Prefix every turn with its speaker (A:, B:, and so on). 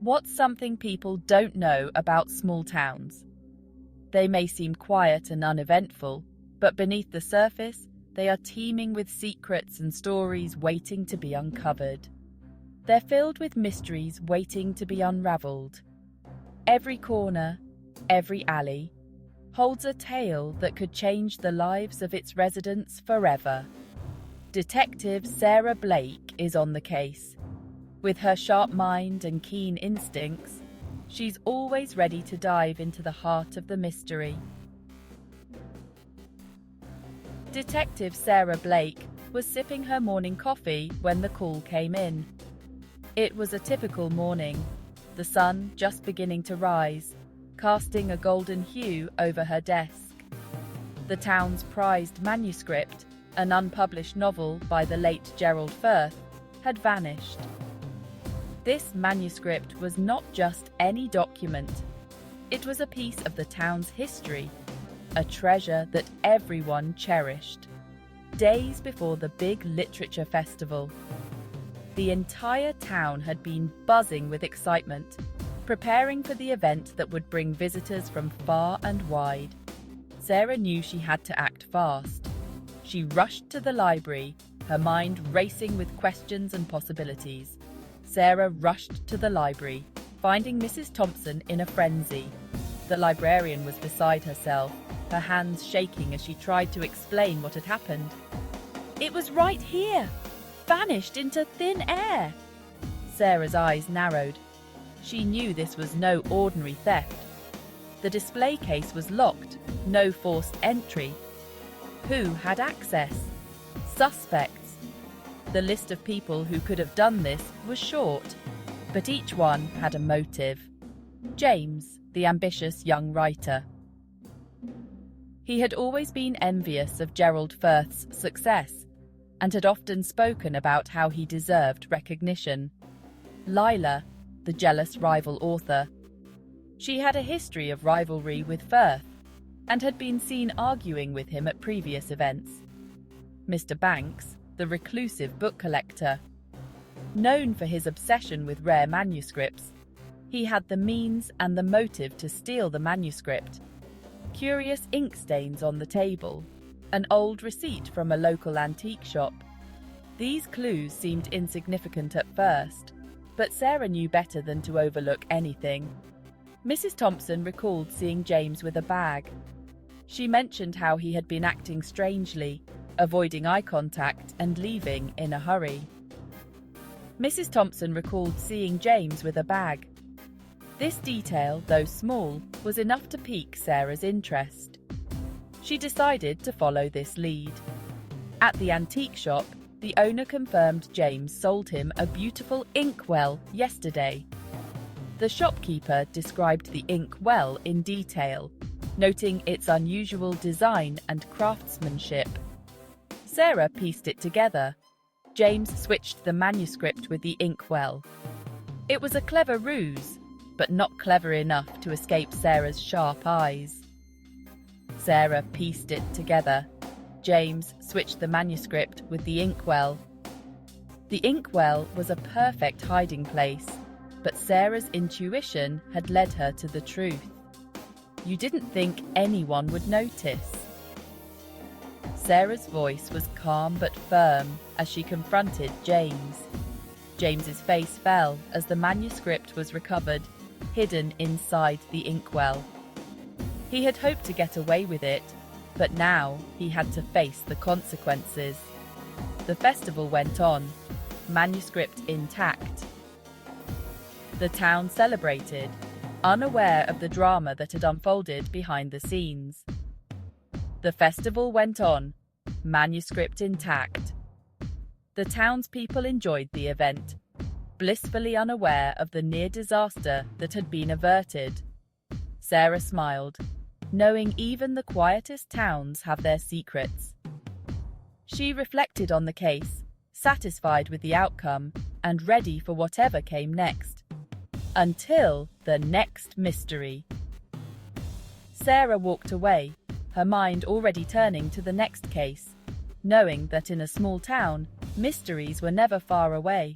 A: What's something people don't know about small towns? They may seem quiet and uneventful, but beneath the surface, they are teeming with secrets and stories waiting to be uncovered. They're filled with mysteries waiting to be unraveled. Every corner, every alley, holds a tale that could change the lives of its residents forever. Detective Sarah Blake is on the case. With her sharp mind and keen instincts, she's always ready to dive into the heart of the mystery. Detective Sarah Blake was sipping her morning coffee when the call came in. It was a typical morning, the sun just beginning to rise, casting a golden hue over her desk. The town's prized manuscript, an unpublished novel by the late Gerald Firth, had vanished. This manuscript was not just any document. It was a piece of the town's history, a treasure that everyone cherished. Days before the big literature festival, the entire town had been buzzing with excitement, preparing for the event that would bring visitors from far and wide. Sarah knew she had to act fast. She rushed to the library, her mind racing with questions and possibilities. Sarah rushed to the library, finding Mrs. Thompson in a frenzy. The librarian was beside herself, her hands shaking as she tried to explain what had happened. "It was right here, vanished into thin air." Sarah's eyes narrowed. She knew this was no ordinary theft. The display case was locked, no forced entry. Who had access? Suspects. The list of people who could have done this was short, but each one had a motive. James, the ambitious young writer. He had always been envious of Gerald Firth's success and had often spoken about how he deserved recognition. Lila, the jealous rival author. She had a history of rivalry with Firth and had been seen arguing with him at previous events. Mr. Banks, the reclusive book collector. Known for his obsession with rare manuscripts, he had the means and the motive to steal the manuscript. Curious ink stains on the table, an old receipt from a local antique shop. These clues seemed insignificant at first, but Sarah knew better than to overlook anything. Mrs. Thompson recalled seeing James with a bag. She mentioned how he had been acting strangely, avoiding eye contact and leaving in a hurry. Mrs. Thompson recalled seeing James with a bag. This detail, though small, was enough to pique Sarah's interest. She decided to follow this lead. At the antique shop, the owner confirmed James sold him a beautiful inkwell yesterday. The shopkeeper described the inkwell in detail, noting its unusual design and craftsmanship. Sarah pieced it together. James switched the manuscript with the inkwell. It was a clever ruse, but not clever enough to escape Sarah's sharp eyes. Sarah pieced it together. James switched the manuscript with the inkwell. The inkwell was a perfect hiding place, but Sarah's intuition had led her to the truth. You didn't think anyone would notice. Sarah's voice was calm but firm as she confronted James. James's face fell as the manuscript was recovered, hidden inside the inkwell. He had hoped to get away with it, but now he had to face the consequences. The festival went on, manuscript intact. The town celebrated, unaware of the drama that had unfolded behind the scenes. The festival went on, manuscript intact. The townspeople enjoyed the event, blissfully unaware of the near disaster that had been averted. Sarah smiled, knowing even the quietest towns have their secrets. She reflected on the case, satisfied with the outcome and ready for whatever came next. Until the next mystery. Sarah walked away, her mind already turning to the next case, knowing that in a small town, mysteries were never far away.